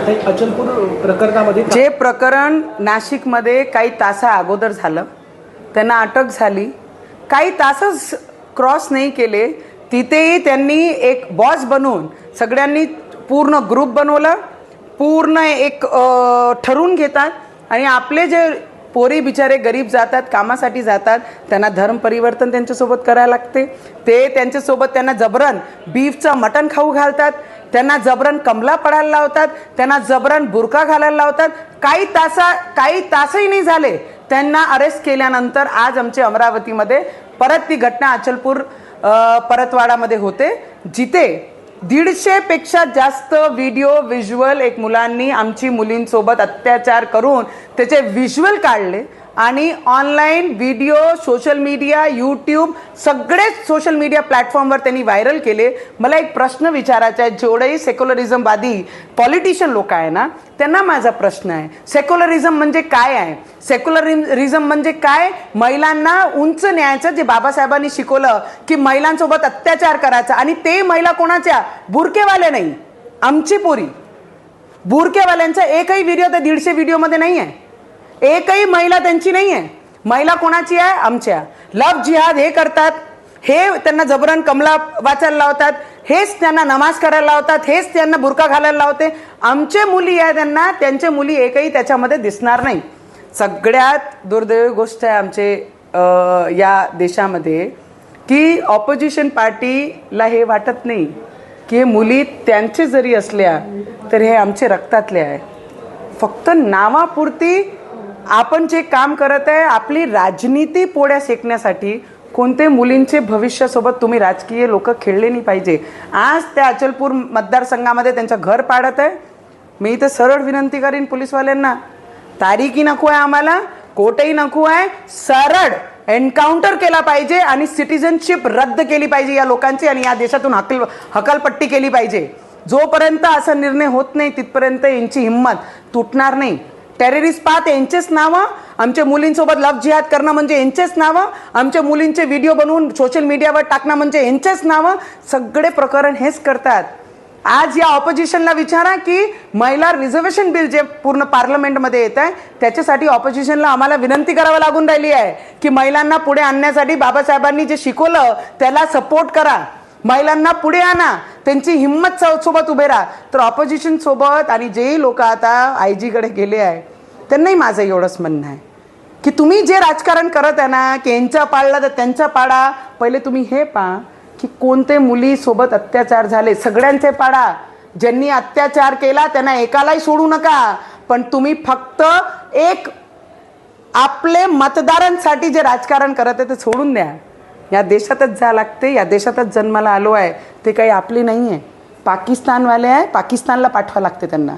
अचलपूर प्रकरणामध्ये जे प्रकरण नाशिकमध्ये काही तासा अगोदर झालं, त्यांना अटक झाली, काही तासच क्रॉस नाही केले, तिथेही त्यांनी एक बॉस बनवून सगळ्यांनी पूर्ण ग्रुप बनवलं, पूर्ण एक ठरवून घेतात आणि आपले जे पोरी बिचारे गरीब जातात, कामासाठी जातात, त्यांना धर्म परिवर्तन त्यांच्यासोबत करायला लागते. ते त्यांच्यासोबत त्यांना जबरन बीफचं मटण खाऊ घालतात, त्यांना जबरन कमला पडायला लावतात, त्यांना जबरन बुरका घालायला लावतात. काही तासही नाही झाले त्यांना अरेस्ट केल्यानंतर आज आमच्या अमरावतीमध्ये परत ती घटना अचलपूर परतवाडामध्ये होते, जिथे 150 पेक्षा जास्त व्हिज्युअल एक मुलांनी आमची मुलींसोबत अत्याचार करून त्याचे व्हिज्युअल काढले आणि online video, social media, YouTube सगळेच सोशल मीडिया प्लॅटफॉर्मवर त्यांनी व्हायरल केले. मला एक प्रश्न विचारायचा आहे, जेवढेही सेक्युलरिझमवादी पॉलिटिशियन लोक आहे ना, त्यांना माझा प्रश्न आहे, सेक्युलरिझम म्हणजे काय आहे? सेक्युलरिझम म्हणजे काय? महिलांना उंच न्यायाचं, जे बाबासाहेबांनी शिकवलं की महिलांसोबत अत्याचार करायचा, आणि ते महिला कोणाच्या? बुरकेवाले नाही, आमची पोरी. बुरकेवाल्यांचा एकही व्हिडिओ त्या 150 व्हिडिओमध्ये नाही आहे, एकही महिला त्यांची नाही आहे. महिला कोणाची आहे? आमच्या. लव जिहाद हे करतात, हे त्यांना जबरन कमला वाचायला लावतात, हेच त्यांना नमाज करायला लावतात, हेच त्यांना बुरका घालायला लावते. आमचे मुली आहे त्यांना, त्यांचे मुली एकही त्याच्यामध्ये दिसणार नाही. सगळ्यात दुर्दैवी गोष्ट आहे आमचे या देशामध्ये की ऑपोजिशन पार्टीला हे वाटत नाही की हे मुली त्यांचे जरी असल्या तर हे आमचे रक्तातले आहे. फक्त नावापुरती आपण जे काम करत आहे, आपली राजनीती पोळ्या शेकण्यासाठी कोणते मुलींचे भविष्यासोबत तुम्ही राजकीय लोक खेळले नाही पाहिजे. आज त्या अचलपूर मतदारसंघामध्ये त्यांचं घर पाडत आहे. मी तर सरळ विनंती करीन पोलीसवाल्यांना, तारीखही नको आहे आम्हाला, कोर्टही नको आहे, सरळ एन्काउंटर केला पाहिजे आणि सिटिझनशिप रद्द केली पाहिजे या लोकांची, आणि या देशातून हकलपट्टी केली पाहिजे. जोपर्यंत असा निर्णय होत नाही तिथपर्यंत यांची हिंमत तुटणार नाही. टेररिस्ट पाहत यांचेच नावं, आमच्या मुलींसोबत लव जिहाद करणं म्हणजे यांचेच नावं, आमच्या मुलींचे व्हिडिओ बनवून सोशल मीडियावर टाकणं म्हणजे यांचेच नावं, सगळे प्रकरण हेच करतात. आज या ऑपोजिशनला विचारा की महिला रिझर्वेशन बिल जे पूर्ण पार्लमेंटमध्ये येत आहे त्याच्यासाठी ऑपोजिशनला आम्हाला विनंती करावी लागून राहिली आहे की महिलांना पुढे आणण्यासाठी बाबासाहेबांनी जे शिकवलं त्याला सपोर्ट करा, महिलांना पुढे आणा, त्यांची हिंमत सोबत उभे राहा. तर ऑपोजिशन सोबत आणि जेही लोक आता IG कडे गेले आहे त्यांनाही माझं एवढंच म्हणणं आहे की तुम्ही जे राजकारण करत आहे ना, की यांचा पाळला तर त्यांचा पाडा, पहिले तुम्ही हे पहा की कोणते मुलीसोबत अत्याचार झाले, सगळ्यांचे पाडा. ज्यांनी अत्याचार केला त्यांना एकालाही सोडू नका, पण तुम्ही फक्त एक आपले मतदारांसाठी जे राजकारण करत आहे ते सोडून द्या. या देशातच जा लागते, या देशातच जन्माला आलो आहे, ते काही आपले नाही आहे, पाकिस्तानवाले आहे, पाकिस्तानला पाठवा लागते त्यांना.